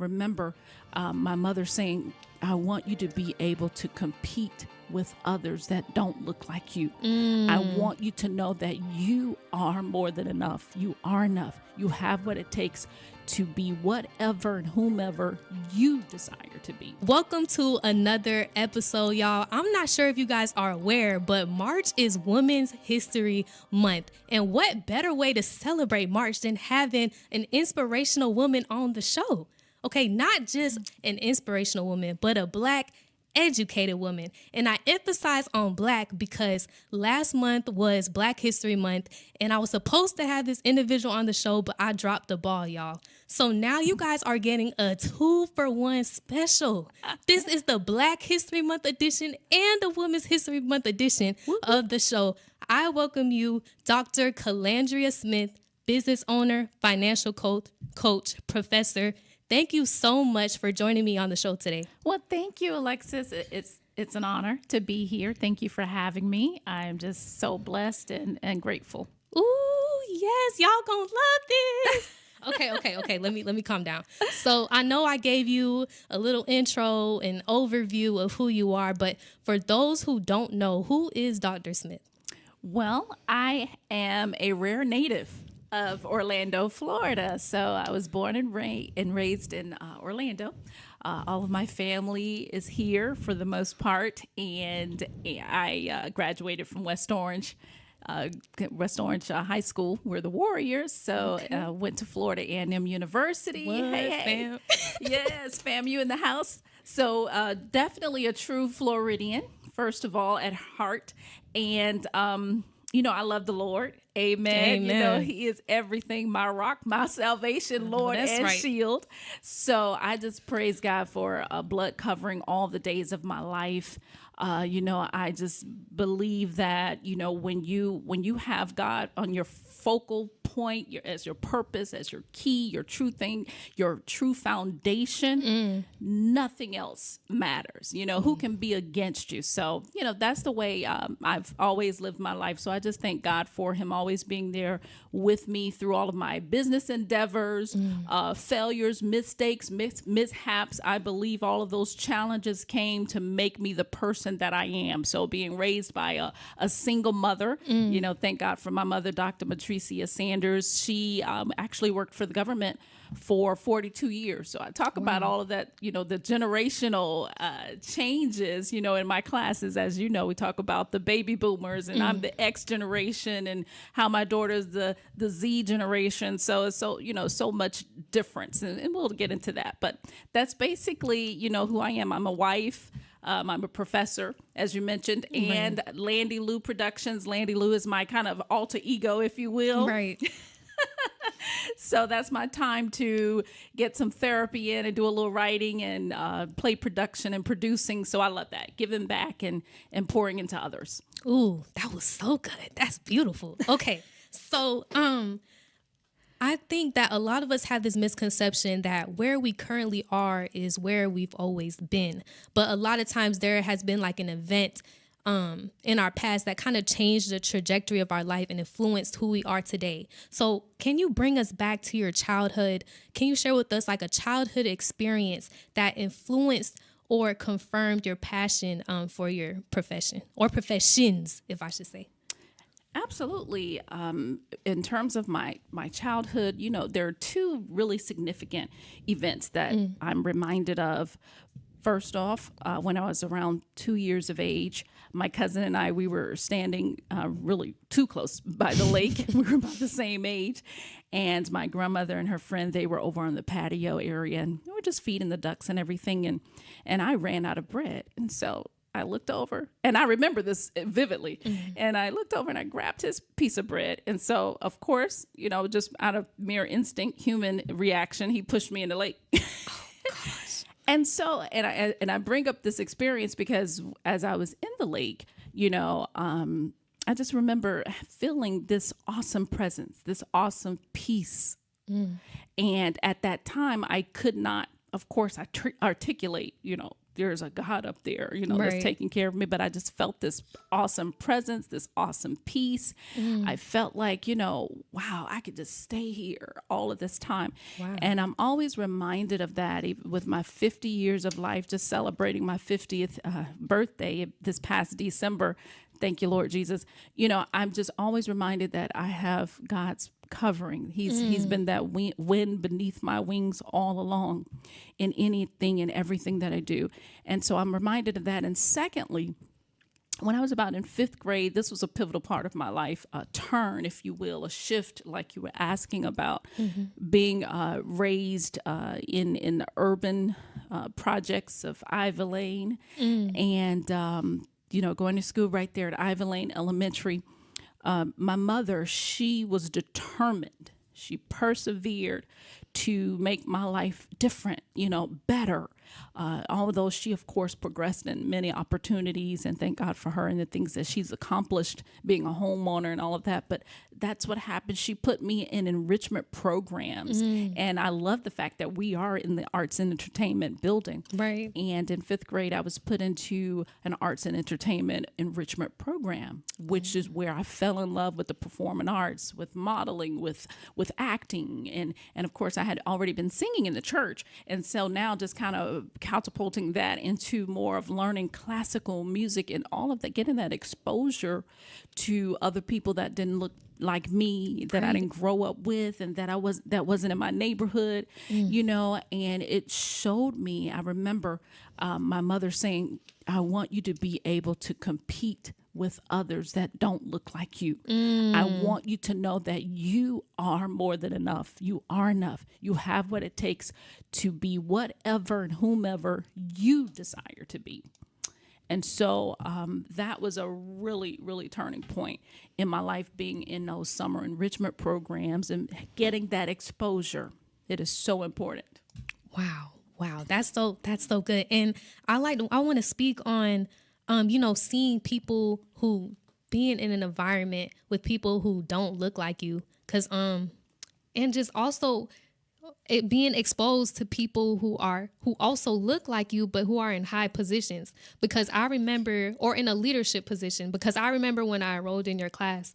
remember my mother saying, I want you to be able to compete with others that don't look like you. I want you to know that you are more than enough. You are enough. You have what it takes to be whatever and whomever you desire to be. Welcome to another episode, y'all. I'm not sure if you guys are aware, but March is Women's History Month. And what better way to celebrate March than having an inspirational woman on the show? Okay, not just an inspirational woman, but a Black educated woman. And I emphasize on Black because last month was Black History Month, and I was supposed to have this individual on the show, but I dropped the ball, y'all. So now you guys are getting a 2-for-1 special. This is the Black History Month edition and the Women's History Month edition of the show. I welcome you, Dr. Calandria Smith, business owner, financial coach, professor. Thank you so much for joining me on the show today. Well, thank you, Alexis. It's an honor to be here. Thank you for having me. I'm just so blessed and grateful. Ooh, yes, y'all gonna love this. Okay. Let me calm down. So I know I gave you a little intro and overview of who you are, but for those who don't know, who is Dr. Smith? Well, I am a rare native of Orlando, Florida. So I was born and raised in Orlando. All of my family is here for the most part, and I graduated from West Orange High School. We're the Warriors. So went to Florida A&M University. What, hey. Yes, FAMU in the house. So definitely a true Floridian, first of all, at heart. And I love the Lord. Amen. He is everything, my rock, my salvation, Lord, and shield. So I just praise God for blood covering all the days of my life. I just believe that, when you have God on your focal point, as your purpose, as your key, your true thing, your true foundation, nothing else matters. Who can be against you? So, that's the way I've always lived my life. So I just thank God for him always being there with me through all of my business endeavors, failures, mistakes, mishaps. I believe all of those challenges came to make me the person that I am. So being raised by a single mother, thank God for my mother, Dr. Matricia Sanders. She actually worked for the government for 42 years. So I talk about all of that, the generational changes, in my classes. As you know, we talk about the baby boomers, and I'm the X generation, and how my daughter's the Z generation. So it's so much difference, and we'll get into that. But that's basically, who I am. I'm a wife. I'm a professor, as you mentioned, and Landy Lou Productions. Landy Lou is my kind of alter ego, if you will. Right. So that's my time to get some therapy in and do a little writing and play production and producing. So I love that, giving back and pouring into others. Ooh, that was so good. That's beautiful. Okay. So, I think that a lot of us have this misconception that where we currently are is where we've always been. But a lot of times there has been like an event in our past that kind of changed the trajectory of our life and influenced who we are today. So can you bring us back to your childhood? Can you share with us like a childhood experience that influenced or confirmed your passion for your profession, or professions, if I should say? Absolutely. In terms of my childhood, there are two really significant events that I'm reminded of. First off, when I was around 2 years of age, my cousin and I, we were standing really too close by the lake. We were about the same age. And my grandmother and her friend, they were over on the patio area, and we were just feeding the ducks and everything. And I ran out of bread. And so I looked over, and I remember this vividly, and I looked over and I grabbed his piece of bread. And so, of course, just out of mere instinct, human reaction, he pushed me in the lake. Oh, gosh. And so, and I bring up this experience because as I was in the lake, I just remember feeling this awesome presence, this awesome peace. And at that time, I could not, of course, articulate, there's a God up there, you know, Right. that's taking care of me. But I just felt this awesome presence, this awesome peace. I felt like, you know, wow, I could just stay here all of this time. Wow. And I'm always reminded of that, even with my 50 years of life, just celebrating my 50th birthday this past December. Thank you, Lord Jesus. You know, I'm just always reminded that I have God's covering. He's been that wind beneath my wings all along in anything and everything that I do. And so I'm reminded of that. And secondly, when I was about in 5th grade, this was a pivotal part of my life, a turn, if you will, a shift, like you were asking about, being raised in the urban projects of Ivy Lane and, you know, going to school right there at Ivy Lane Elementary. My mother, she was determined. She persevered to make my life different, you know, better. Although she, of course, progressed in many opportunities, and thank God for her and the things that she's accomplished, being a homeowner and all of that. But that's what happened. She put me in enrichment programs. And I love the fact that we are in the arts and entertainment building. Right. And in 5th grade, I was put into an arts and entertainment enrichment program, which is where I fell in love with the performing arts, with modeling, with acting. And of course, I had already been singing in the church. And so now just kind of catapulting that into more of learning classical music and all of that, getting that exposure to other people that didn't look like me, that I didn't grow up with, and that wasn't in my neighborhood, you know. And it showed me, I remember my mother saying, I want you to be able to compete with others that don't look like you. I want you to know that you are more than enough. You are enough. You have what it takes to be whatever and whomever you desire to be. And so that was a really, really turning point in my life, being in those summer enrichment programs and getting that exposure. It is so important. Wow. That's so good. And I want to speak on, you know, seeing people who being in an environment with people who don't look like you, cause, and just also it being exposed to people who also look like you, but who are in high positions. Because I remember, or in a leadership position, because I remember when I enrolled in your class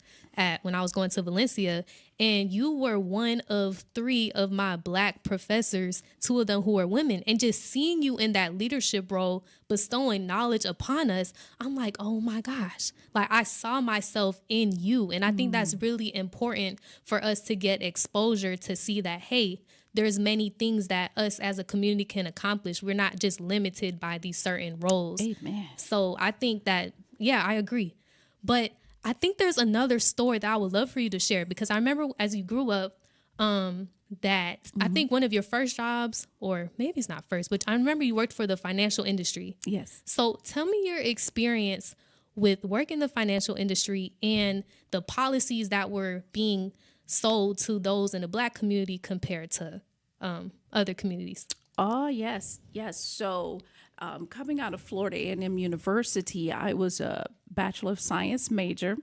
when I was going to Valencia, and you were one of 3 of my Black professors, 2 of them who were women, and just seeing you in that leadership role, bestowing knowledge upon us, I'm like, oh my gosh, like I saw myself in you. And I think that's really important for us to get exposure to see that, hey, there's many things that us as a community can accomplish. We're not just limited by these certain roles. Amen. So I think that, yeah, I agree. But I think there's another story that I would love for you to share, because I remember as you grew up, that I think one of your first jobs, or maybe it's not first, but I remember you worked for the financial industry. Yes. So tell me your experience with working in the financial industry and the policies that were being sold to those in the Black community compared to other communities. Oh, yes. So coming out of Florida A&M University, I was a Bachelor of Science major.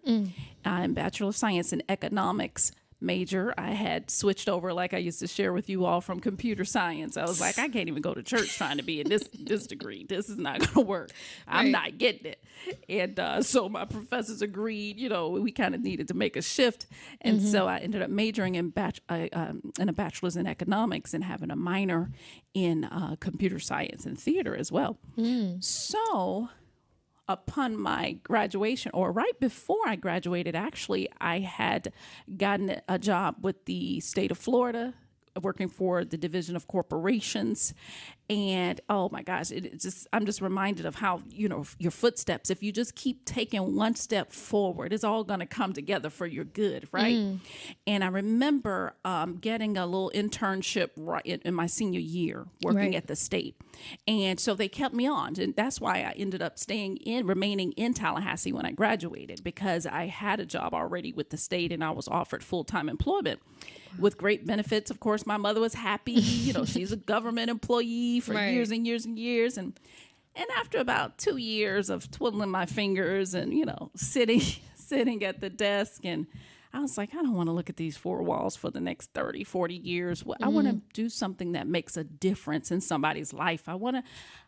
I'm Bachelor of Science in Economics major. I had switched over, like I used to share with you all, from computer science. I was like, I can't even go to church trying to be in this degree. This is not going to work. I'm not getting it. And so my professors agreed, you know, we kind of needed to make a shift. And so I ended up majoring in a bachelor's in economics and having a minor in computer science and theater as well. So upon my graduation, or right before I graduated, actually, I had gotten a job with the state of Florida, working for the Division of Corporations. And oh my gosh, I'm just reminded of how, you know, your footsteps, if you just keep taking one step forward, it's all going to come together for your good, right? And I remember getting a little internship right in my senior year, working at the state. And so they kept me on. And that's why I ended up remaining in Tallahassee when I graduated, because I had a job already with the state and I was offered full-time employment with great benefits. Of course, my mother was happy. You know, she's a government employee for years and years and years. And after about 2 years of twiddling my fingers and, you know, sitting at the desk, and I was like, I don't want to look at these four walls for the next 30, 40 years. I want to do something that makes a difference in somebody's life. I want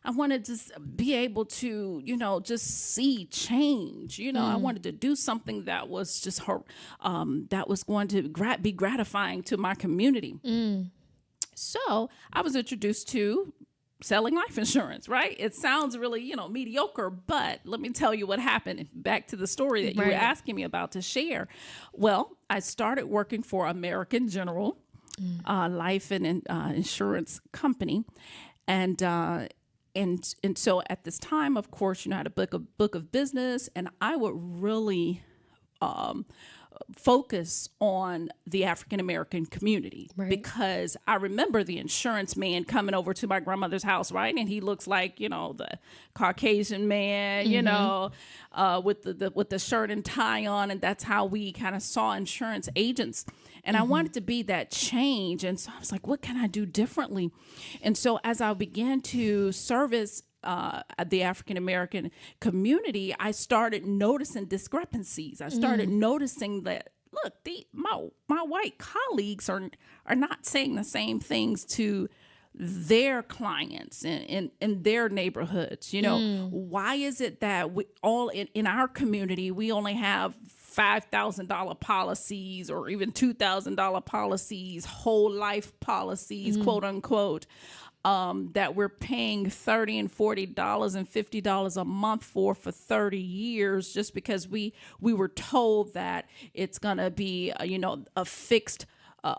to just be able to, just see change. I wanted to do something that was just that was going to be gratifying to my community. So I was introduced to selling life insurance, right? It sounds really, mediocre, but let me tell you what happened. Back to the story that you were asking me about to share. Well, I started working for American General life and insurance company. And so at this time, of course, I had a book of business, and I would really focus on the African American community because I remember the insurance man coming over to my grandmother's house, right? And he looks like, the Caucasian man, with the shirt and tie on. And that's how we kind of saw insurance agents. And I wanted to be that change. And so I was like, what can I do differently? And so as I began to service the African American community, I started noticing discrepancies. I started noticing that, look, my white colleagues are not saying the same things to their clients in their neighborhoods. Why is it that we all in our community, we only have $5,000 policies or even $2,000 policies, whole life policies, quote unquote, that we're paying $30 and $40 and $50 a month for 30 years just because we were told that it's going to be, a fixed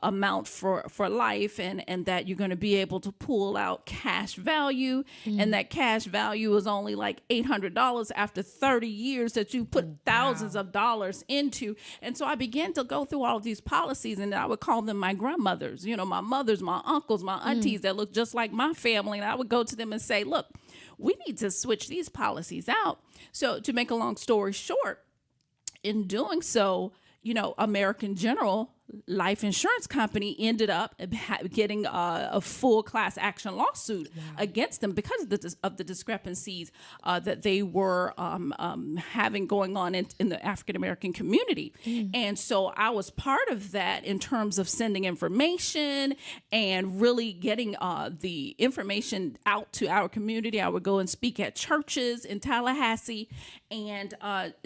amount for life and that you're going to be able to pull out cash value and that cash value is only like $800 after 30 years that you put thousands of dollars into. And so I began to go through all of these policies, and I would call them my grandmothers, my mothers, my uncles, my aunties that look just like my family. And I would go to them and say, look, we need to switch these policies out. So to make a long story short, in doing so, American General life insurance company ended up getting a full class action lawsuit against them because of the discrepancies that they were having going on in the African American community. And so I was part of that in terms of sending information and really getting the information out to our community. I would go and speak at churches in Tallahassee and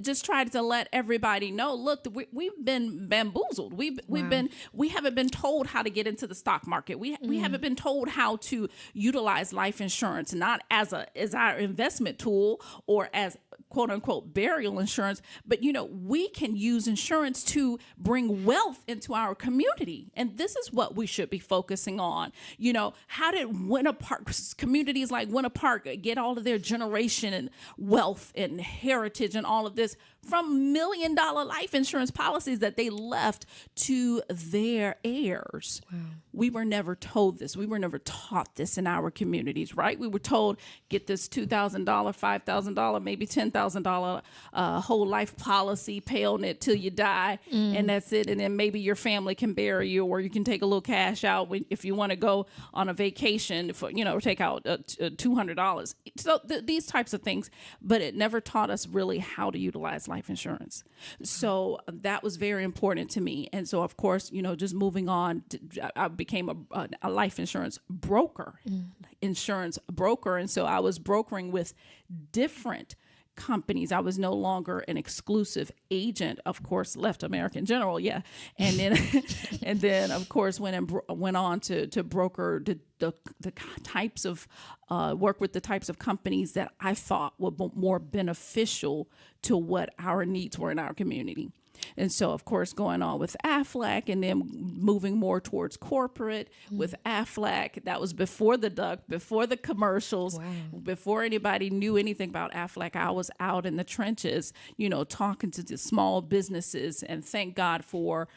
just tried to let everybody know, look, we've been bamboozled. We haven't been told how to get into the stock market. We haven't been told how to utilize life insurance, not as our investment tool or as quote unquote burial insurance, but we can use insurance to bring wealth into our community. And this is what we should be focusing on. How did Winter Park communities like Winter Park get all of their generation and wealth and heritage and all of this from $1 million life insurance policies that they left to their heirs? Wow. We were never told this. We were never taught this in our communities, right? We were told, get this $2,000, $5,000, maybe $10,000 whole life policy, pay on it till you die, and that's it. And then maybe your family can bury you, or you can take a little cash out if you want to go on a vacation, for, take out $200. So these types of things, but it never taught us really how to utilize life insurance. So that was very important to me. And so, of course, just moving on, I became a life insurance broker, And so I was brokering with different companies. I was no longer an exclusive agent, of course, left American General. Yeah. And then, and then of course, went on to broker the types of, work with the types of companies that I thought were more beneficial to what our needs were in our community. And so, of course, going on with Aflac and then moving more towards corporate with Aflac. That was before the duck, before the commercials, before anybody knew anything about Aflac. I was out in the trenches, talking to the small businesses. And thank God for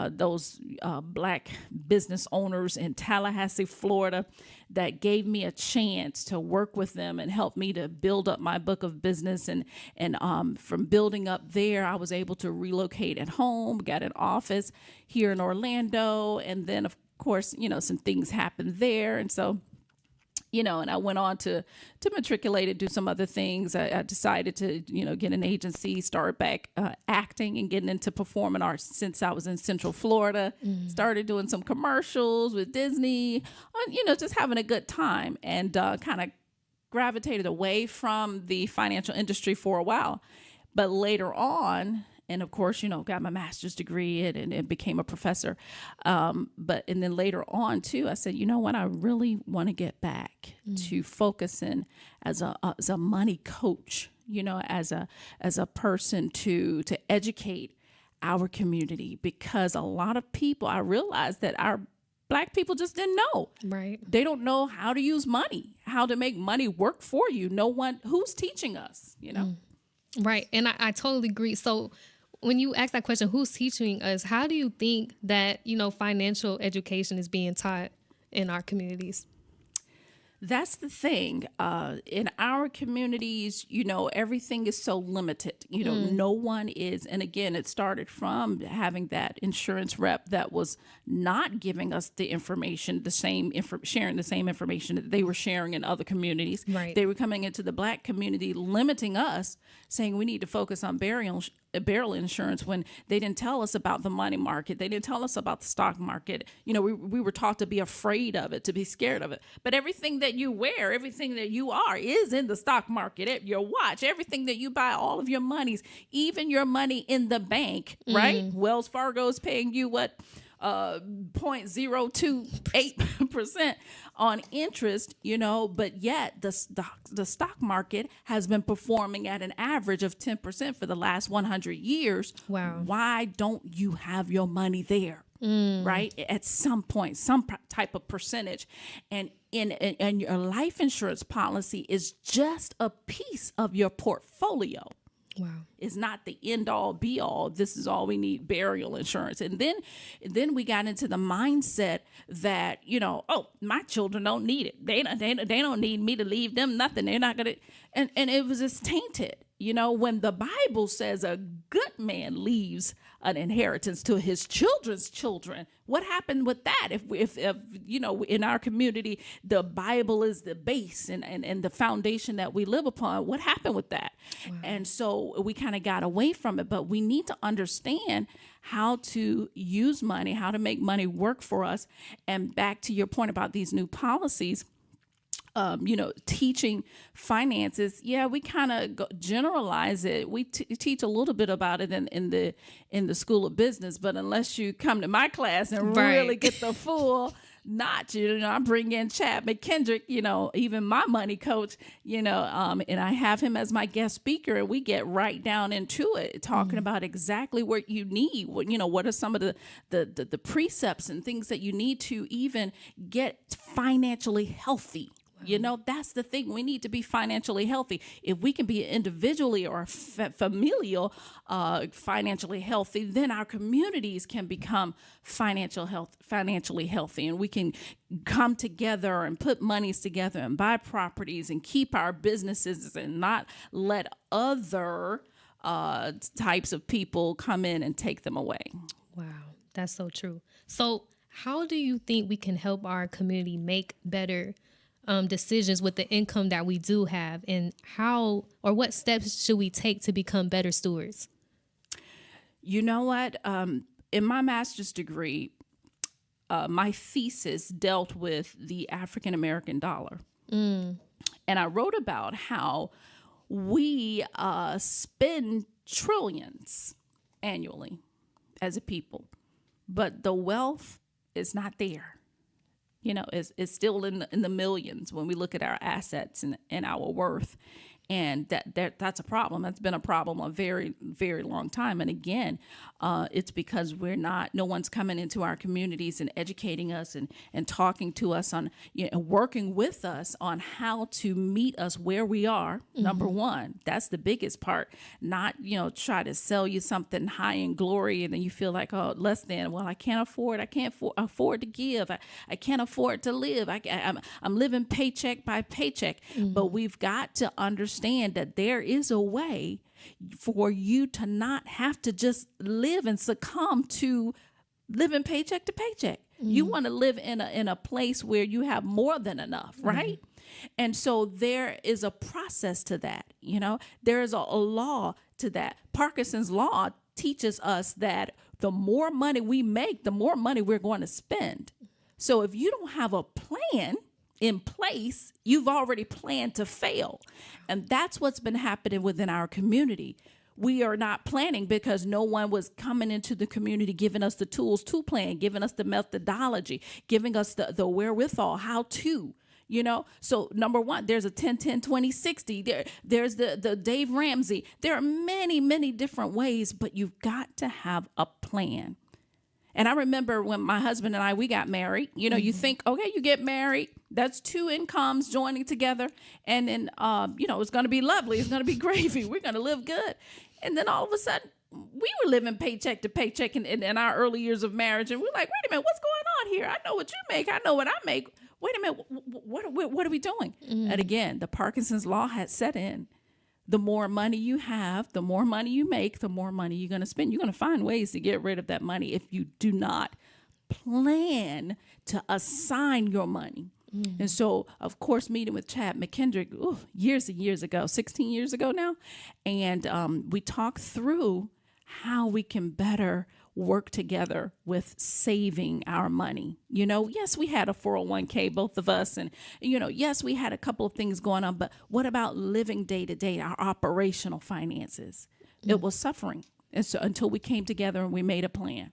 those Black business owners in Tallahassee, Florida, that gave me a chance to work with them and help me to build up my book of business. And from building up there, I was able to relocate at home, got an office here in Orlando. And then, of course, some things happened there. And so And I went on to matriculate and do some other things. I decided to, get an agency, start back acting and getting into performing arts since I was in Central Florida. Started doing some commercials with Disney, just having a good time, and kind of gravitated away from the financial industry for a while. But later on, and of course, got my master's degree and became a professor. And then later on too, I said, you know what, I really want to get back to focusing as a money coach, as a person to educate our community, because a lot of people, I realized that our Black people just didn't know. Right. They don't know how to use money, how to make money work for you. No one who's teaching us, Right. And I totally agree. So when you ask that question, who's teaching us, how do you think that, financial education is being taught in our communities? That's the thing. In our communities, everything is so limited. No one is. And again, it started from having that insurance rep that was not giving us the information, sharing the same information that they were sharing in other communities. Right. They were coming into the Black community, limiting us, saying we need to focus on burial insurance, when they didn't tell us about the money market. They didn't tell us about the stock market. We were taught to be afraid of it, to be scared of it. But everything that you wear, everything that you are is in the stock market. Your watch, everything that you buy, all of your monies, even your money in the bank, right? Wells Fargo is paying you what? 0.028% on interest, but yet the stock market has been performing at an average of 10% for the last 100 years. Wow. Why don't you have your money there? Right? At some point, some type of percentage. And your life insurance policy is just a piece of your portfolio. Wow. Is not the end all be all. This is all we need, burial insurance. And then we got into the mindset that, my children don't need it. They don't need me to leave them nothing. They're not going to. And it was just tainted. When the Bible says a good man leaves an inheritance to his children's children, what happened with that? If in our community, the Bible is the base and the foundation that we live upon, what happened with that? Wow. And so we kind of got away from it, but we need to understand how to use money, how to make money work for us. And back to your point about these new policies, teaching finances. Yeah, we kind of generalize it. We teach a little bit about it in the School of Business, but unless you come to my class and really get the full notch, I bring in Chad McKendrick, even my money coach, and I have him as my guest speaker, and we get right down into it, talking about exactly what you need. What are some of the precepts and things that you need to even get financially healthy. That's the thing. We need to be financially healthy. If we can be individually or familial financially healthy, then our communities can become financially healthy, and we can come together and put monies together and buy properties and keep our businesses and not let other types of people come in and take them away. Wow, that's so true. So how do you think we can help our community make better decisions with the income that we do have, and how or what steps should we take to become better stewards? You know what? In my master's degree, my thesis dealt with the African American dollar. And I wrote about how we spend trillions annually as a people, but the wealth is not there. It's still in the millions when we look at our assets and our worth. And that's a problem. That's been a problem a very, very long time. And again, it's because no one's coming into our communities and educating us and talking to us on, working with us on how to meet us where we are. Number one, that's the biggest part. Not, try to sell you something high in glory and then you feel like, oh, less than, well, I can't afford to give. I can't afford to live. I'm living paycheck by paycheck. But we've got to understand that there is a way for you to not have to just live and succumb to living paycheck to paycheck. You want to live in a place where you have more than enough, right? And so there is a process to that. There is a law to that. Parkinson's law teaches us that the more money we make, the more money we're going to spend. So if you don't have a plan in place, you've already planned to fail. And that's what's been happening within our community. We are not planning because no one was coming into the community giving us the tools to plan, giving us the methodology, giving us the wherewithal, how to. So number one, there's a 10-10-20-60. There's the Dave Ramsey. There are many, many different ways, but you've got to have a plan. And I remember when my husband and we got married, you think, okay, you get married. That's two incomes joining together. And then, it's going to be lovely. It's going to be gravy. We're going to live good. And then all of a sudden, we were living paycheck to paycheck in our early years of marriage. And we're like, wait a minute, what's going on here? I know what you make. I know what I make. Wait a minute, what are we doing? And again, the Parkinson's law had set in. The more money you have, the more money you make, the more money you're going to spend. You're going to find ways to get rid of that money if you do not plan to assign your money. And so, of course, meeting with Chad McKendrick years and years ago, 16 years ago now, and we talked through how we can better work together with saving our money. Yes, we had a 401k, both of us. And, yes, we had a couple of things going on. But what about living day to day, our operational finances? It was suffering. And so until we came together and we made a plan.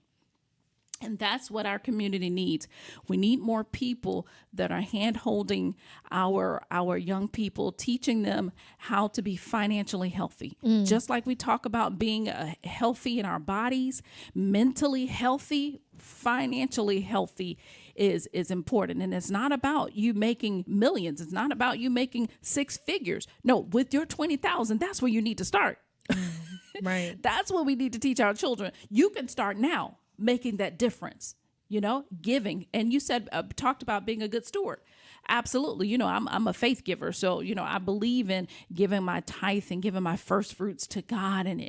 And that's what our community needs. We need more people that are hand-holding our young people, teaching them how to be financially healthy. Just like we talk about being healthy in our bodies, mentally healthy, financially healthy is important. And it's not about you making millions. It's not about you making six figures. No, with your 20,000, that's where you need to start. Right. That's what we need to teach our children. You can start now. Making that difference, giving. And you said, talked about being a good steward. Absolutely. I'm a faith giver. So, I believe in giving my tithe and giving my first fruits to God and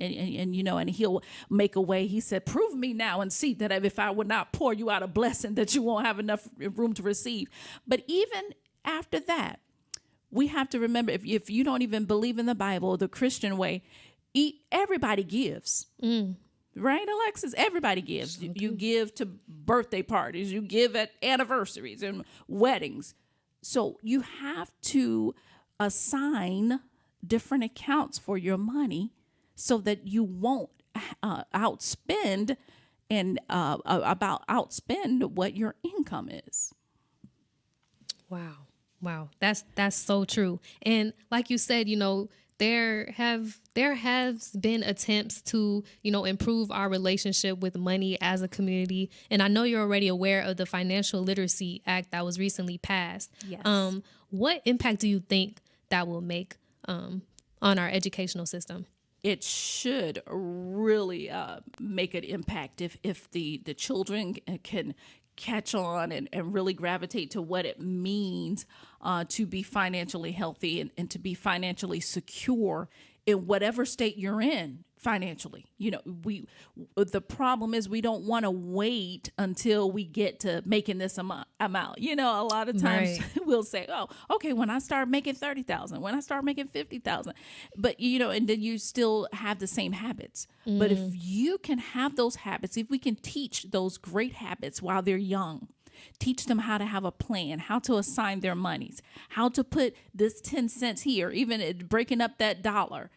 he'll make a way. He said, prove me now and see that if I would not pour you out a blessing that you won't have enough room to receive. But even after that, we have to remember if you don't even believe in the Bible, the Christian way, everybody gives. Right, Alexis? Everybody gives. You give to birthday parties. You give at anniversaries and weddings. So you have to assign different accounts for your money so that you won't outspend what your income is. Wow. That's so true. And like you said, there has been attempts to, improve our relationship with money as a community. And I know you're already aware of the Financial Literacy Act that was recently passed. Yes. What impact do you think that will make on our educational system? It should really make an impact if the children can catch on and really gravitate to what it means to be financially healthy and to be financially secure in whatever state you're in financially. The problem is we don't want to wait until we get to making this amount. A lot of times we'll say, oh, okay, when I start making 30,000, when I start making 50,000, but and then you still have the same habits. But if you can have those habits, if we can teach those great habits while they're young, teach them how to have a plan, how to assign their monies, how to put this 10 cents here, even breaking up that dollar,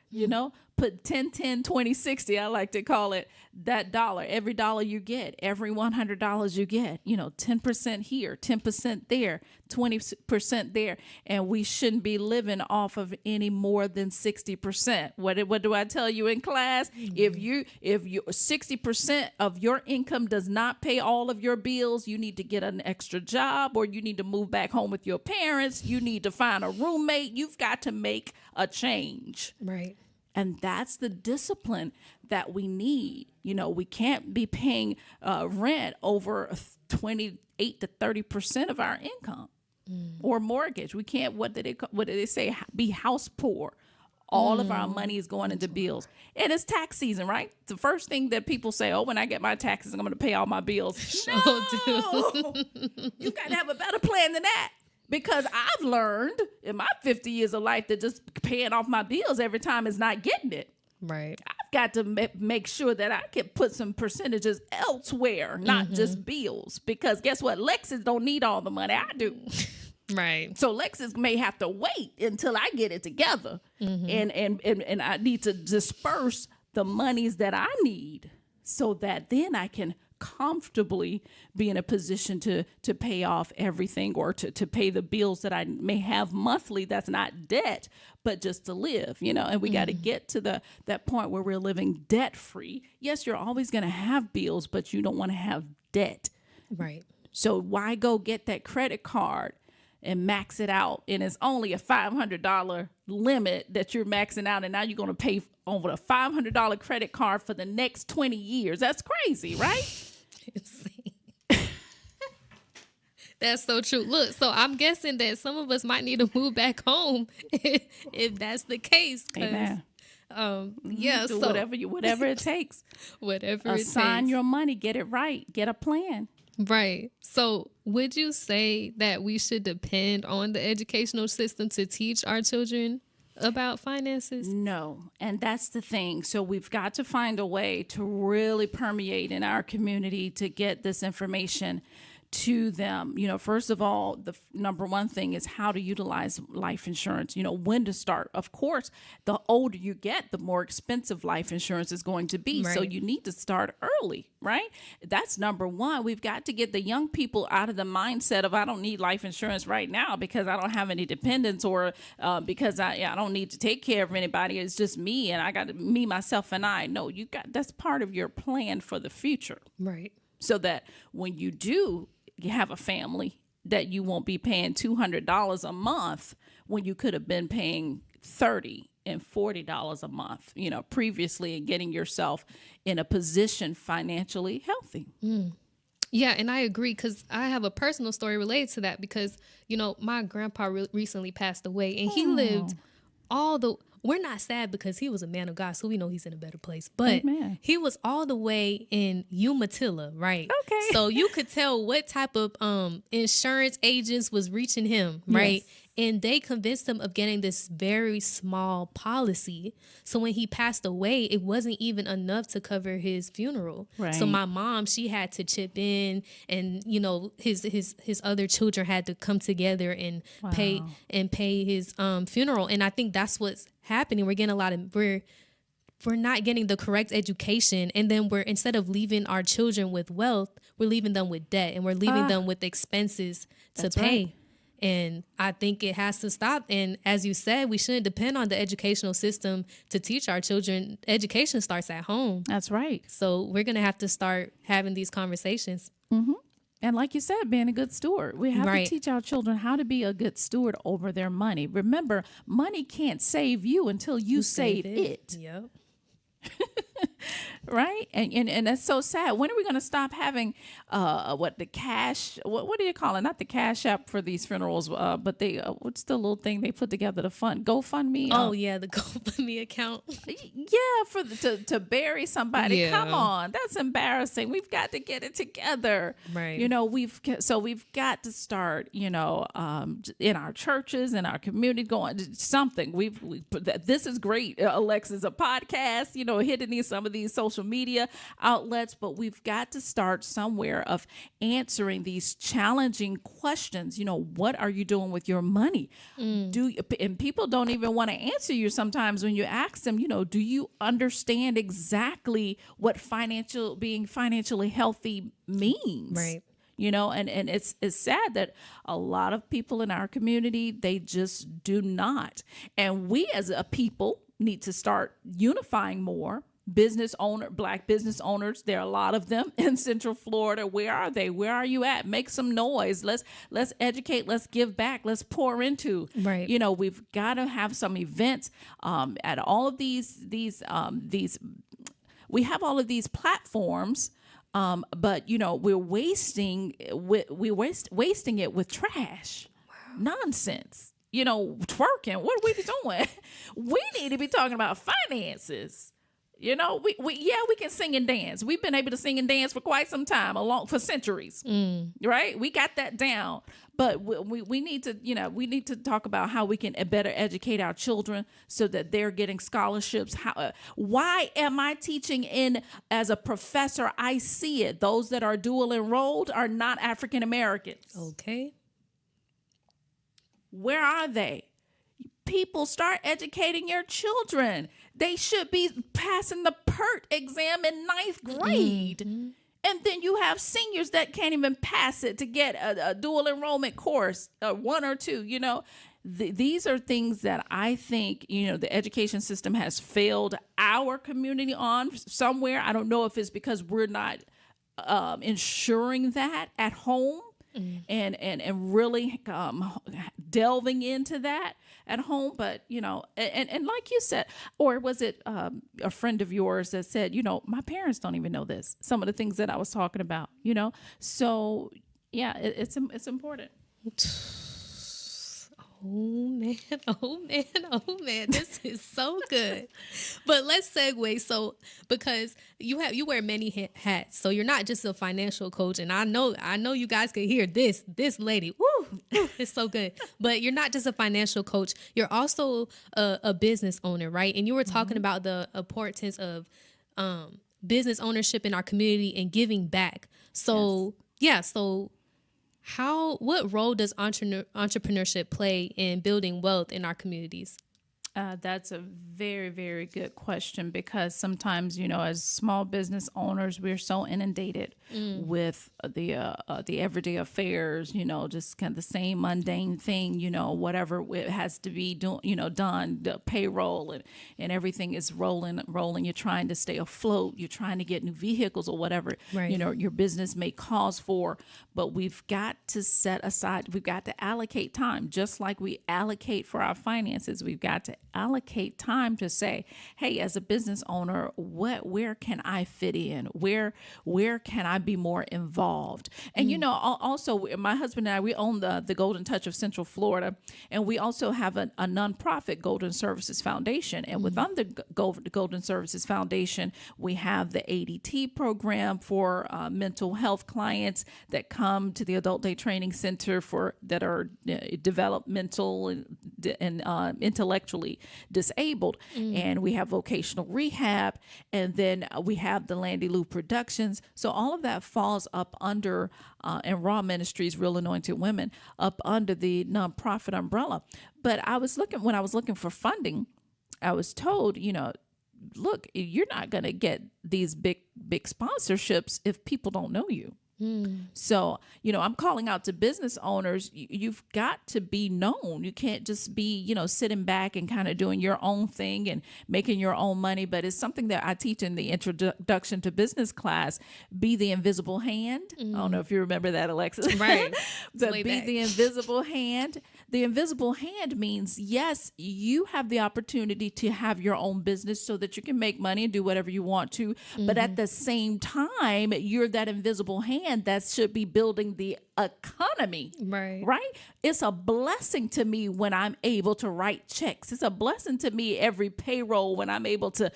put 10-10-20-60, I like to call it, that dollar. Every dollar you get, every $100 you get, 10% here, 10% there, 20% there. And we shouldn't be living off of any more than 60%. What do I tell you in class? If you 60% of your income does not pay all of your bills, you need to get an extra job, or you need to move back home with your parents. You need to find a roommate. You've got to make a change. Right. And that's the discipline that we need. We can't be paying rent over 28 to 30% of our income or mortgage. We can't, what did they say, be house poor. All of our money is going into bills. And it's tax season, right? The first thing that people say, oh, when I get my taxes, I'm going to pay all my bills. No! You got to have a better plan than that. Because I've learned in my 50 years of life that just paying off my bills every time is not getting it. Right. I've got to make sure that I can put some percentages elsewhere, not just bills. Because guess what? Lexus don't need all the money. I do. Right. So Lexus may have to wait until I get it together. And I need to disperse the monies that I need so that then I can comfortably be in a position to pay off everything or to pay the bills that I may have monthly. That's not debt, but just to live, and we got to get to that point where we're living debt free. Yes, you're always going to have bills, but you don't want to have debt. Right. So why go get that credit card and max it out? And it's only a $500 limit that you're maxing out. And now you're going to pay over a $500 credit card for the next 20 years. That's crazy, right? That's so true. Look, so I'm guessing that some of us might need to move back home if that's the case. Amen. Yeah. Do so whatever it takes. Assign your money. Get it right. Get a plan. Right. So would you say that we should depend on the educational system to teach our children about finances? No. And that's the thing. So we've got to find a way to really permeate in our community to get this information to them. First of all, the number one thing is how to utilize life insurance, when to start. Of course, the older you get, the more expensive life insurance is going to be. Right. So you need to start early, right? That's number one. We've got to get the young people out of the mindset of I don't need life insurance right now because I don't have any dependents or because I don't need to take care of anybody. It's just me and I got me, myself, and I. No, that's part of your plan for the future. Right. So that when you do have a family, that you won't be paying $200 a month when you could have been paying $30 and $40 a month, previously, and getting yourself in a position financially healthy. Yeah, and I agree because I have a personal story related to that because, my grandpa recently passed away and he lived we're not sad because he was a man of God, so we know he's in a better place. But Amen. He was all the way in Umatilla, right? Okay. So you could tell what type of insurance agents was reaching him, right? Yes. And they convinced him of getting this very small policy. So when he passed away, it wasn't even enough to cover his funeral. Right. So my mom, she had to chip in, and his other children had to come together and pay his funeral. And I think that's what's happening. We're getting we're not getting the correct education, and then we're, instead of leaving our children with wealth, we're leaving them with debt, and we're leaving them with expenses to pay. Right. And I think it has to stop. And as you said, we shouldn't depend on the educational system to teach our children. Education starts at home. That's right. So we're going to have to start having these conversations. Mm-hmm. And like you said, being a good steward. We have to teach our children how to be a good steward over their money. Remember, money can't save you until you save it. Yep. Right? And that's so sad. When are we going to stop having the cash? What do you call it? Not the cash app for these funerals, but what's the little thing they put together to fund? GoFundMe. Oh yeah, the GoFundMe account. Yeah, to bury somebody. Yeah. Come on, that's embarrassing. We've got to get it together. Right. We've got to start. In our churches, in our community, going something. This is great. Alexis, a podcast. Hitting some of these social media outlets, but we've got to start somewhere of answering these challenging questions. What are you doing with your money? And people don't even want to answer you sometimes when you ask them, do you understand exactly what being financially healthy means? Right. And it's sad that a lot of people in our community, they just do not. And we as a people need to start unifying more. Black business owners, there are a lot of them in Central Florida. Where are they? Where are you at? Make some noise. Let's educate. Let's give back. Let's pour into. Right. We've got to have some events at all of these. We have all of these platforms, but we're wasting it with trash, nonsense. twerking. What are we doing? We need to be talking about finances. We can sing and dance. We've been able to sing and dance for quite some time, for centuries, right? We got that down. But we need to talk about how we can better educate our children so that they're getting scholarships. Why am I teaching as a professor? I see it. Those that are dual enrolled are not African Americans. Okay. Where are they? People, start educating your children. They should be passing the PERT exam in 9th grade. Mm-hmm. And then you have seniors that can't even pass it to get a dual enrollment course, 1 or 2, These are things that I think, the education system has failed our community on somewhere. I don't know if it's because we're not ensuring that at home. And really delving into that at home. But, and like you said, or was it a friend of yours that said, my parents don't even know this, some of the things that I was talking about, So, yeah, it's important. Oh man, this is so good. But let's segue. So, because you wear many hats, so you're not just a financial coach, and I know you guys can hear this lady. Woo, it's so good. But you're not just a financial coach. You're also a business owner, right? And you were talking about the importance of business ownership in our community and giving back. So, what role does entrepreneurship play in building wealth in our communities? That's a very, very good question, because sometimes, as small business owners, we're so inundated with the everyday affairs, just kind of the same mundane thing, whatever it has to be done, the payroll and everything is rolling. You're trying to stay afloat. You're trying to get new vehicles or whatever, right. Your business may cause for, but we've got to set aside, we've got to allocate time, just like we allocate for our finances. We've got to allocate time to say, hey, as a business owner, where can I fit in? Where can I be more involved? And also my husband and I, we own the Golden Touch of Central Florida, and we also have a nonprofit, Golden Services Foundation. And within the Golden Services Foundation, we have the ADT program for mental health clients that come to the Adult Day Training Center that are developmental and intellectually disabled. And we have vocational rehab, and then we have the Landy Lou Productions. So all of that falls up under and Raw Ministries, Real Anointed Women, up under the nonprofit umbrella. But when I was looking for funding, I was told, look, you're not going to get these big sponsorships if people don't know you. So, I'm calling out to business owners. You've got to be known. You can't just be, sitting back and kind of doing your own thing and making your own money. But it's something that I teach in the introduction to business class. Be the invisible hand. I don't know if you remember that, Alexis. Right. But be the invisible hand. The invisible hand means, yes, you have the opportunity to have your own business so that you can make money and do whatever you want to. But at the same time, you're that invisible hand that should be building the economy. Right? It's a blessing to me when I'm able to write checks. It's a blessing to me every payroll when I'm able to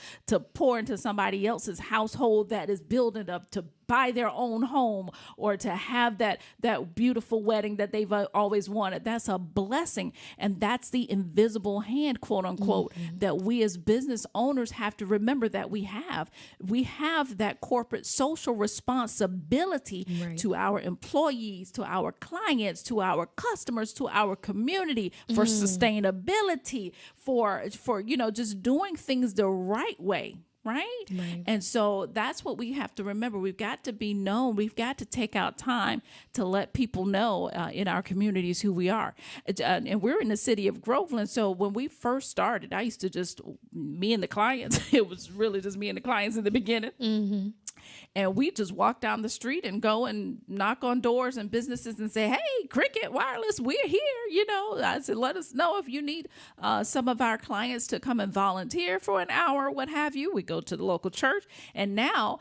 pour into somebody else's household that is building up to buy their own home or to have that beautiful wedding that they've always wanted. That's a blessing. And that's the invisible hand, quote unquote, that we as business owners have to remember that we have. We have that corporate social responsibility to our employees, to our clients, to our customers, to our community, for sustainability, for just doing things the right way. Right? And so that's what we have to remember. We've got to be known. We've got to take out time to let people know in our communities who we are. And we're in the city of Groveland. So when we first started, I used to just, me and the clients, it was really just me and the clients in the beginning. And we just walk down the street and go and knock on doors and businesses and say, hey, Cricket Wireless, we're here. I said, let us know if you need some of our clients to come and volunteer for an hour, what have you. We go to the local church. And now,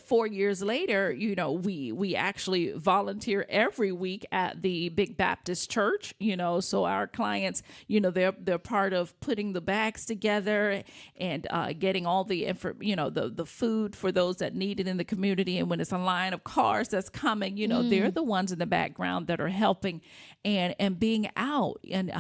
4 years later, we actually volunteer every week at the Big Baptist Church, so our clients, they're part of putting the bags together and getting all the the food for those that need it in the community. And when it's a line of cars that's coming, they're the ones in the background that are helping and being out and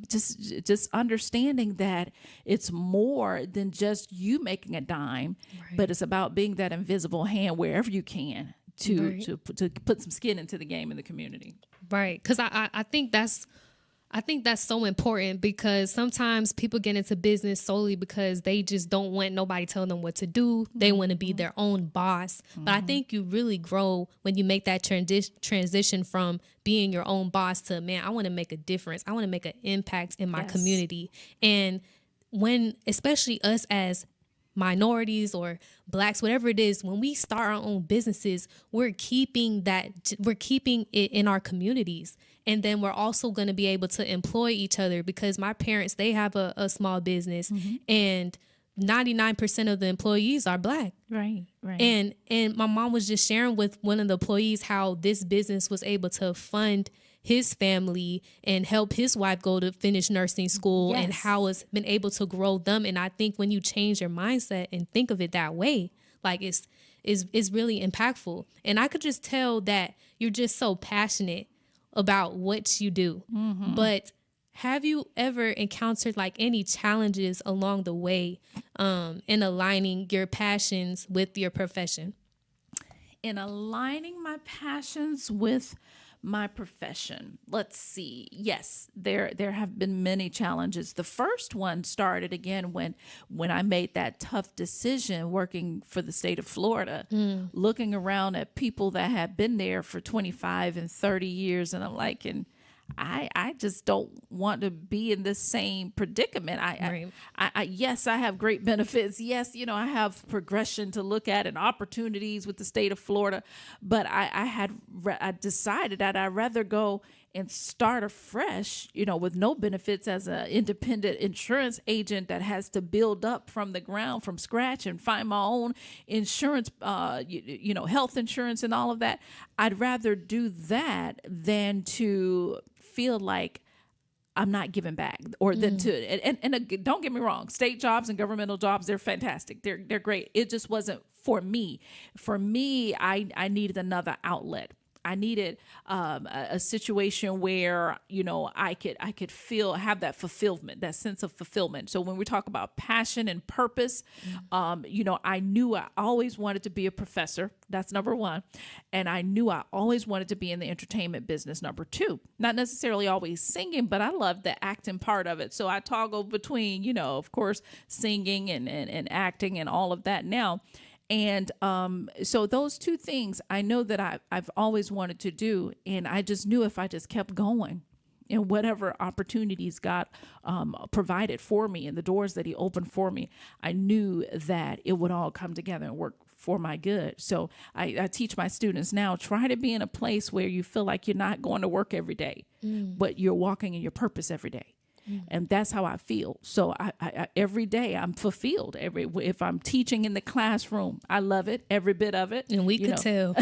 just understanding that it's more than just you making a dime, but it's about being that invisible hand wherever you can to put some skin into the game in the community. Right. Because I think that's so important, because sometimes people get into business solely because they just don't want nobody telling them what to do. They want to be their own boss. But I think you really grow when you make that transition from being your own boss to, man, I want to make a difference. I want to make an impact in my community. And when, especially us as minorities or blacks, whatever it is, when we start our own businesses, we're keeping it in our communities. And then we're also going to be able to employ each other, because my parents, they have a small business and 99% of the employees are black. Right. And my mom was just sharing with one of the employees how this business was able to fund his family and help his wife go to finish nursing school, and how it's been able to grow them. And I think when you change your mindset and think of it that way, like it's really impactful. And I could just tell that you're just so passionate about what you do. But have you ever encountered like any challenges along the way in aligning your passions with your profession? In aligning my passions with my profession, let's see. Yes, there have been many challenges. The first one started again when I made that tough decision working for the state of Florida, looking around at people that have been there for 25 and 30 years. And I'm like, I just don't want to be in this same predicament. Yes, I have great benefits. Yes, I have progression to look at and opportunities with the state of Florida. But I decided that I'd rather go and start afresh, with no benefits as an independent insurance agent that has to build up from the ground, from scratch, and find my own insurance, health insurance and all of that. I'd rather do that than to feel like I'm not giving back, or than to, and don't get me wrong, state jobs and governmental jobs, they're fantastic. They're great. It just wasn't for me. For me, I needed another outlet. I needed a situation where, I could have that fulfillment, that sense of fulfillment. So when we talk about passion and purpose, I knew I always wanted to be a professor. That's number one. And I knew I always wanted to be in the entertainment business, number two. Not necessarily always singing, but I love the acting part of it. So I toggle between, of course, singing and acting and all of that now. And so those two things I know that I've always wanted to do. And I just knew if I just kept going and whatever opportunities God provided for me and the doors that he opened for me, I knew that it would all come together and work for my good. So I teach my students now, try to be in a place where you feel like you're not going to work every day, but you're walking in your purpose every day. And that's how I feel. So I every day I'm fulfilled. If I'm teaching in the classroom, I love it, every bit of it. And we could tell.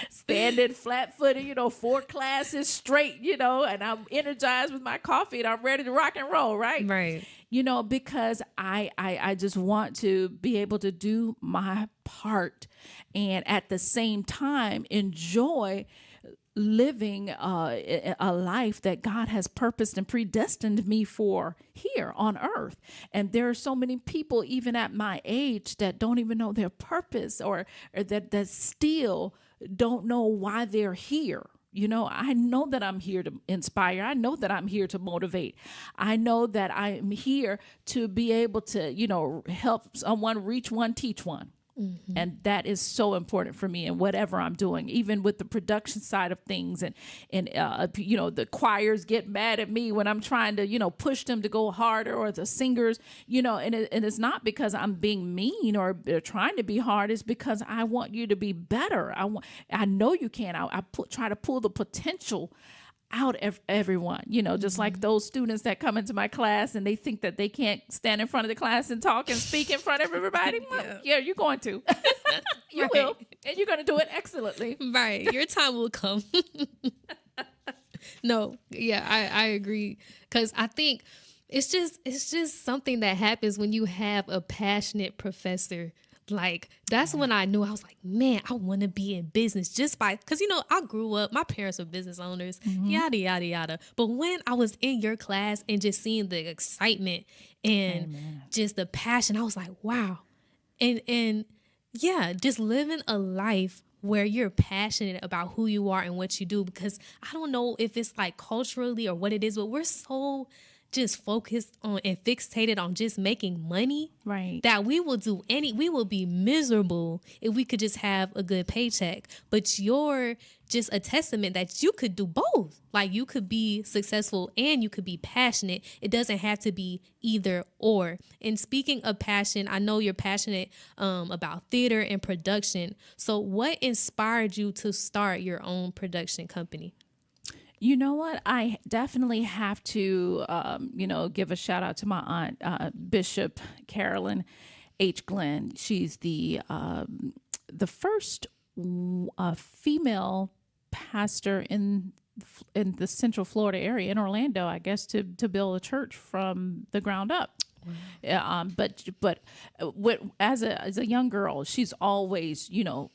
Standing flat-footed, 4 classes straight, and I'm energized with my coffee and I'm ready to rock and roll, right? Right. Because I just want to be able to do my part and at the same time enjoy living a life that God has purposed and predestined me for here on earth. And there are so many people, even at my age, that don't even know their purpose or that still don't know why they're here. I know that I'm here to inspire. I know that I'm here to motivate. I know that I'm here to be able to, help someone reach one, teach one. And that is so important for me in whatever I'm doing, even with the production side of things. And the choirs get mad at me when I'm trying to, push them to go harder, or the singers, and it's not because I'm being mean or trying to be hard. It's because I want you to be better. I know you can. Try to pull the potential out everyone, just like those students that come into my class and they think that they can't stand in front of the class and talk and speak in front of everybody. Yeah, you're going to. You will. And you're going to do it excellently. Right. Your time will come. No, yeah, I agree. Because I think it's just something that happens when you have a passionate professor. Like, that's when I knew. I was like, man, I want to be in business because, I grew up, my parents were business owners, yada, yada, yada. But when I was in your class and just seeing the excitement and just the passion, I was like, wow. And yeah, just living a life where you're passionate about who you are and what you do, because I don't know if it's like culturally or what it is, but we're so just focused on and fixated on just making money, right? That we will be miserable if we could just have a good paycheck. But you're just a testament that you could do both. Like, you could be successful and you could be passionate. It doesn't have to be either or. And speaking of passion, I know you're passionate about theater and production. So what inspired you to start your own production company? You know what? I definitely have to, give a shout out to my aunt, Bishop Carolyn H. Glenn. She's the first female pastor in the Central Florida area, in Orlando, I guess, to build a church from the ground up. But as a young girl, she's always,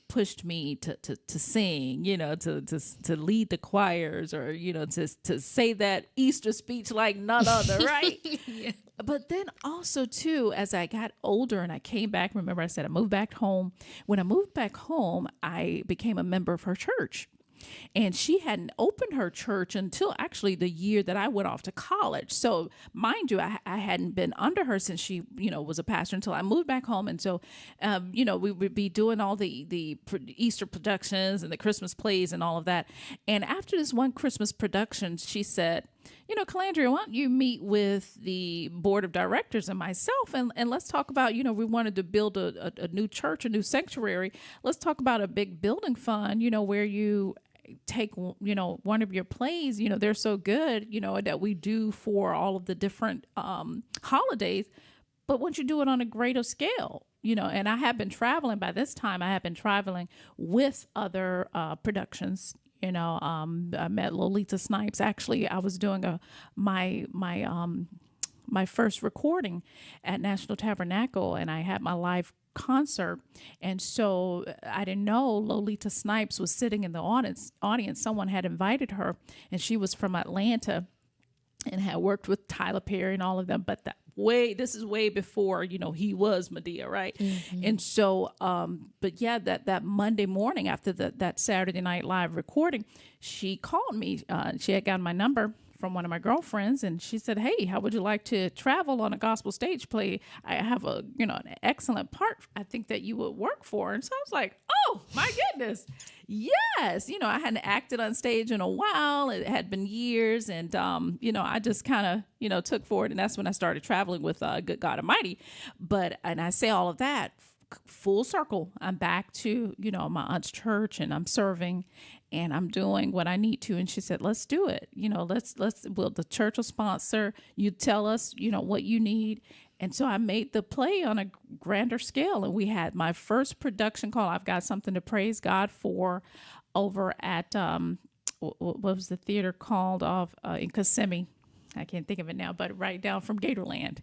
pushed me to sing, to lead the choirs, or, to say that Easter speech like none other, right? Yeah. But then also, too, as I got older and I came back, remember I said I moved back home. When I moved back home, I became a member of her church. And she hadn't opened her church until actually the year that I went off to college. So mind you, I hadn't been under her since she, was a pastor until I moved back home. And so, we would be doing all the Easter productions and the Christmas plays and all of that. And after this one Christmas production, she said, Calandria, why don't you meet with the board of directors and myself, and let's talk about, we wanted to build a new church, a new sanctuary. Let's talk about a big building fund, where you take, one of your plays, they're so good, that we do for all of the different holidays, but once you do it on a greater scale, and I have been traveling by this time, I have been traveling with other productions. I met Lolita Snipes. Actually, I was doing my first recording at National Tabernacle, and I had my live concert. And so I didn't know Lolita Snipes was sitting in the audience. Someone had invited her, and she was from Atlanta and had worked with Tyler Perry and all of them. But this is way before, he was Medea, right? Mm-hmm. And so, but yeah, that Monday morning after that Saturday Night Live recording, she called me. She had gotten my number from one of my girlfriends, and she said, "Hey, how would you like to travel on a gospel stage play? I have an excellent part I think that you would work for." And so I was like, "Oh my goodness, yes!" I hadn't acted on stage in a while. It had been years, and I just kind of took forward, and that's when I started traveling with Good God Almighty. And I say all of that full circle. I'm back to my aunt's church, and I'm serving, and I'm doing what I need to. And she said, "Let's do it. The church will sponsor. You tell us, what you need." And so I made the play on a grander scale, and we had my first production call. I've got something to praise God for over at what was the theater called in Kissimmee. I can't think of it now, but right down from Gatorland.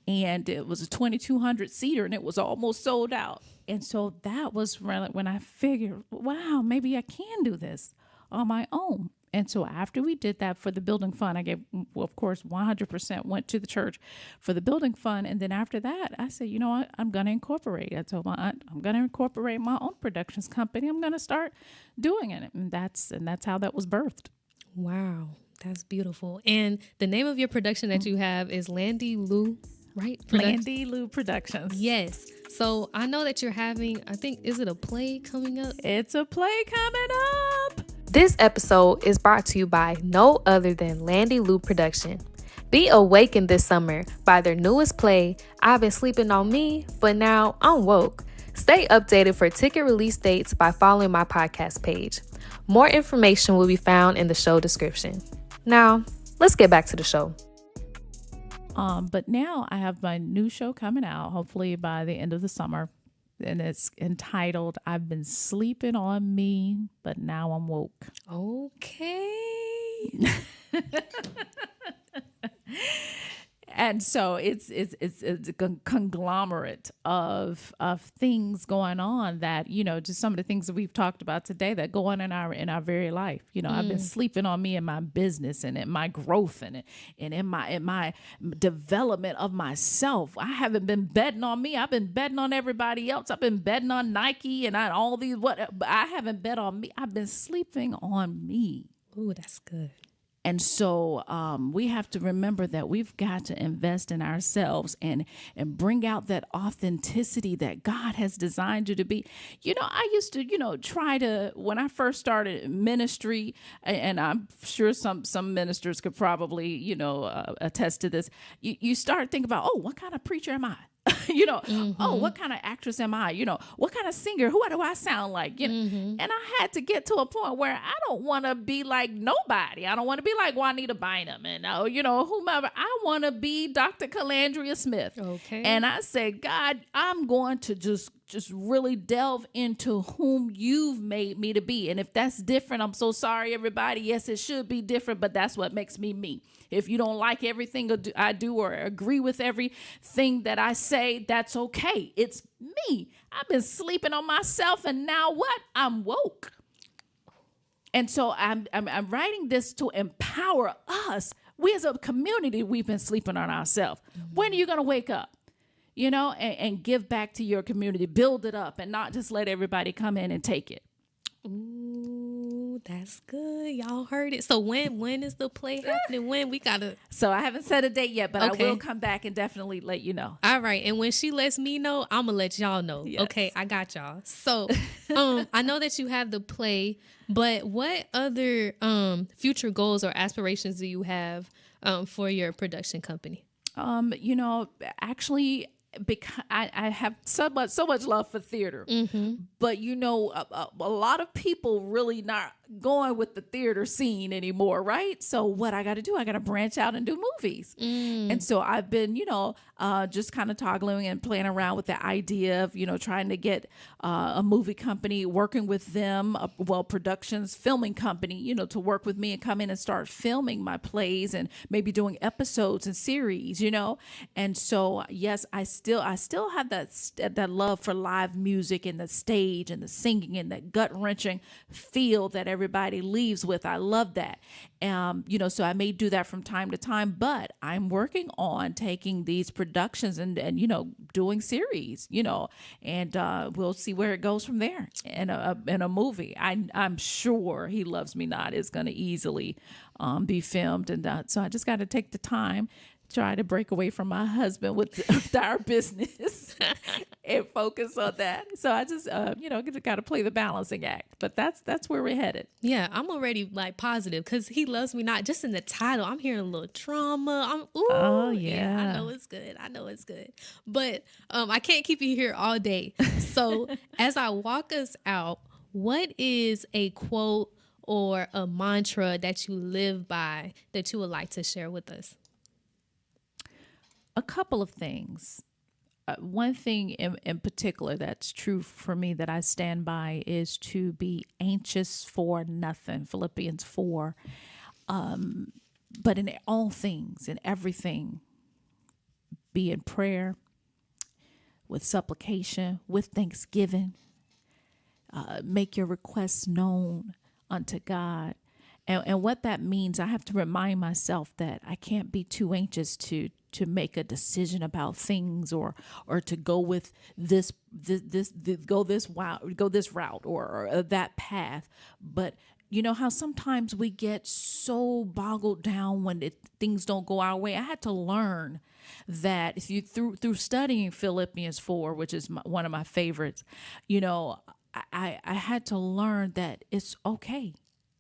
And it was a 2,200 seater, and it was almost sold out. And so that was when I figured, wow, maybe I can do this on my own. And so after we did that for the building fund, I gave, of course, 100% went to the church for the building fund. And then after that, I said, you know what, I'm going to incorporate. I told my aunt, I'm going to incorporate my own productions company. I'm going to start doing it. And that's how that was birthed. Wow. That's beautiful. And the name of your production that you have is Landy Lou, right? Landy Lou Productions. Yes. So I know that you're having, I think, is it a play coming up? It's a play coming up. This episode is brought to you by no other than Landy Lou Production. Be awakened this summer by their newest play, I've Been Sleeping on Me, but now I'm woke. Stay updated for ticket release dates by following my podcast page. More information will be found in the show description. Now, let's get back to the show. But now I have my new show coming out, hopefully by the end of the summer. And it's entitled, I've Been Sleeping on Me, but Now I'm Woke. Okay. And so it's a conglomerate of things going on that, just some of the things that we've talked about today that go on in our very life. I've been sleeping on me in my business and in my growth and in my development of myself. I haven't been betting on me. I've been betting on everybody else. I've been betting on Nike and on all these, but I haven't bet on me. I've been sleeping on me. Ooh, that's good. And so we have to remember that we've got to invest in ourselves and bring out that authenticity that God has designed you to be. I used to, try to, when I first started ministry, and I'm sure some ministers could probably, attest to this. You start thinking about, what kind of preacher am I? What kind of actress am I? What kind of singer? Who do I sound like? And I had to get to a point where I don't want to be like nobody. I don't want to be like Juanita Bynum and whomever. I want to be Dr. Calandria Smith. Okay. And I said, God, I'm going to just really delve into whom you've made me to be. And if that's different, I'm so sorry, everybody. Yes, it should be different, but that's what makes me me. If you don't like everything I do or agree with everything that I say, that's okay. It's me. I've been sleeping on myself, and now what? I'm woke. And so I'm writing this to empower us. We as a community, we've been sleeping on ourselves. When are you going to wake up? And give back to your community, build it up, and not just let everybody come in and take it. Ooh, that's good. Y'all heard it. So when is the play happening? When we gotta? So I haven't set a date yet, but okay. I will come back and definitely let you know. All right, and when she lets me know, I'm gonna let y'all know. Yes. Okay, I got y'all. So, I know that you have the play, but what other future goals or aspirations do you have for your production company? Actually, because I have so much love for theater, but a lot of people really not going with the theater scene anymore, right? So what I got to do, I got to branch out and do movies. And so I've been, just kind of toggling and playing around with the idea of, trying to get a movie company, working with them, productions, filming company, to work with me and come in and start filming my plays and maybe doing episodes and series, And so, yes, I still have that love for live music and the stage and the singing and that gut wrenching feel that everybody leaves with. I love that. So I may do that from time to time, but I'm working on taking these productions and doing series, and we'll see where it goes from there. In a movie, I'm sure He Loves Me Not is going to easily be filmed, and so I just got to take the time. Try to break away from my husband with our business and focus on that. So I just, got to play the balancing act. But that's where we're headed. Yeah, I'm already like positive because He Loves Me Not. Just in the title, I'm hearing a little trauma. Oh yeah, I know it's good. But I can't keep you here all day. So as I walk us out, what is a quote or a mantra that you live by that you would like to share with us? A couple of things. One thing in particular that's true for me that I stand by is to be anxious for nothing, Philippians 4. But in all things, in everything, be in prayer, with supplication, with thanksgiving. Make your requests known unto God. And what that means, I have to remind myself that I can't be too anxious to make a decision about things or to go with go this route or that path. But You know how sometimes we get so boggled down when things don't go our way. I had to learn that if you through studying Philippians 4, which is one of my favorites, you know, I had to learn that it's okay.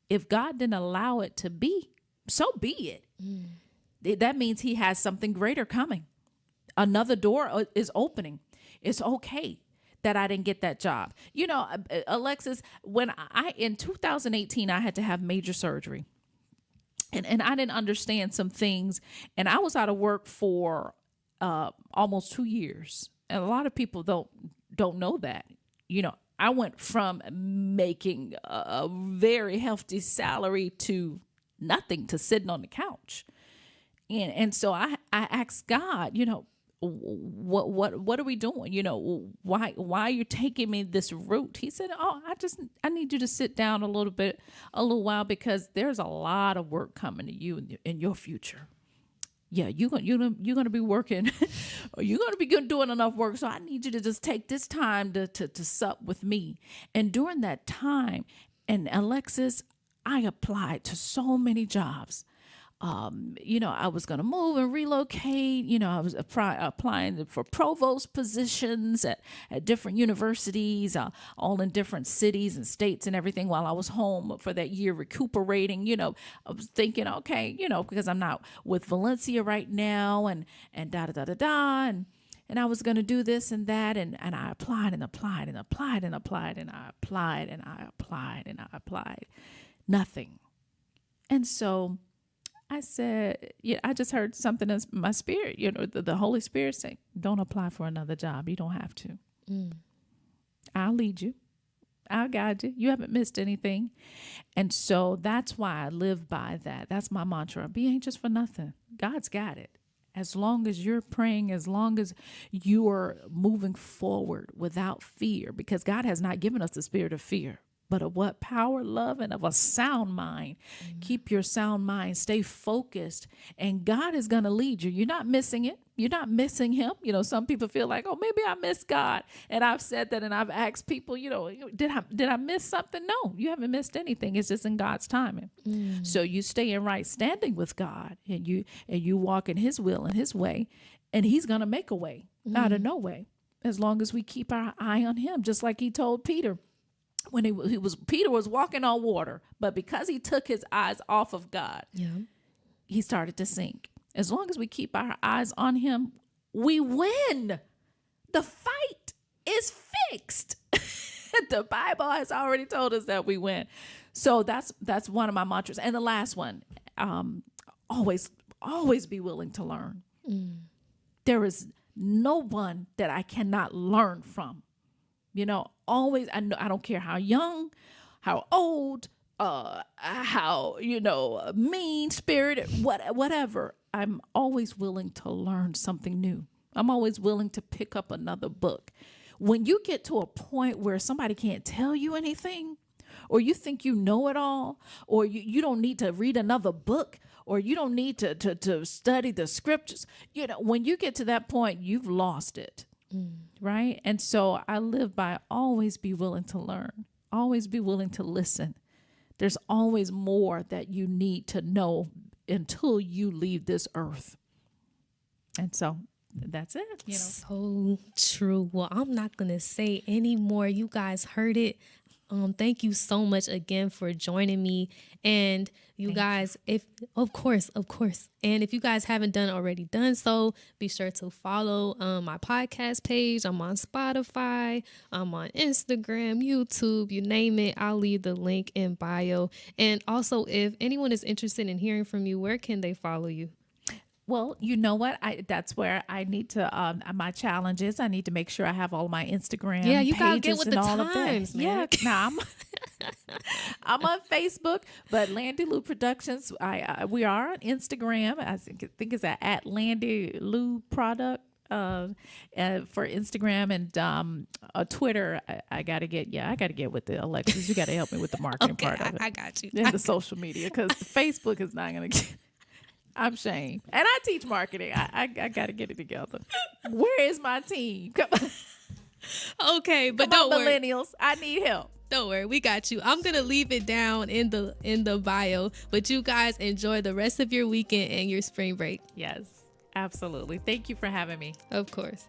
If God didn't allow it to be, so be it. That means he has something greater coming. Another door is opening. It's okay that I didn't get that job. You know, Alexis, when in 2018, I had to have major surgery. And I didn't understand some things. And I was out of work for almost 2 years. And a lot of people don't know that. You know, I went from making a very hefty salary to nothing, to sitting on the couch. And so I asked God, you know, what are we doing? You know, why are you taking me this route? He said, I need you to sit down a little while, because there's a lot of work coming to you in your future. Yeah, you're gonna be working, or you're gonna be doing enough work. So I need you to just take this time to sup with me. And during that time, and Alexis, I applied to so many jobs. You know, I was going to move and relocate. You know, I was applying for provost positions at different universities, all in different cities and states and everything, while I was home for that year recuperating. You know, I was thinking, okay, you know, because I'm not with Valencia right now, and and I was going to do this and that. And I applied and applied and applied and applied and I applied and I applied and I applied. Nothing. And so I said, yeah, I just heard something in my spirit, you know, the Holy Spirit saying, don't apply for another job. You don't have to. I'll lead you. I'll guide you. You haven't missed anything. And so that's why I live by that. That's my mantra. Be anxious for nothing. God's got it. As long as you're praying, as long as you are moving forward without fear, because God has not given us the spirit of fear, but of what? Power, love, and of a sound mind. Keep your sound mind. Stay focused. And God is going to lead you. You're not missing it. You're not missing him. You know, some people feel like, oh, maybe I missed God. And I've said that, and I've asked people, you know, did I miss something? No, you haven't missed anything. It's just in God's timing. So you stay in right standing with God, and you walk in his will and his way, and he's going to make a way out of no way, as long as we keep our eye on him, just like he told Peter. When Peter was walking on water, but because he took his eyes off of God, he started to sink. As long as we keep our eyes on him, we win. The fight is fixed. The Bible has already told us that we win. So that's one of my mantras. And the last one, always be willing to learn. There is no one that I cannot learn from. You know, always, I don't care how young, how old, how, you know, mean-spirited, whatever. I'm always willing to learn something new. I'm always willing to pick up another book. When you get to a point where somebody can't tell you anything, or you think you know it all, or you don't need to read another book, or you don't need to study the scriptures, you know, when you get to that point, you've lost it. Right? And so I live by always be willing to learn, always be willing to listen. There's always more that you need to know until you leave this earth. And so that's it. You know? So true. Well, I'm not going to say any more. You guys heard it. Thank you so much again for joining me. And you guys, of course. And if you guys haven't already done so, be sure to follow my podcast page. I'm on Spotify. I'm on Instagram, YouTube, you name it. I'll leave the link in bio. And also, if anyone is interested in hearing from you, where can they follow you? Well, you know what? That's where I need to, my challenge is I need to make sure I have all my Instagram Yeah, you got to get pages with and the all times, of that. man. Yeah, nah, I'm on Facebook, but Landy Lou Productions, we are on Instagram. I think it's at Landy Lou Product. For Instagram and Twitter, I gotta get with the Alexis. You gotta help me with the marketing part of it. I got you. And the social media, because Facebook is not gonna get. I'm ashamed. And I teach marketing. I got to get it together. Where is my team? Come on. Okay, but Come don't on, worry. millennials. I need help. Don't worry, we got you. I'm gonna leave it down in the bio, but you guys enjoy the rest of your weekend and your spring break. Yes, absolutely. Thank you for having me. Of course.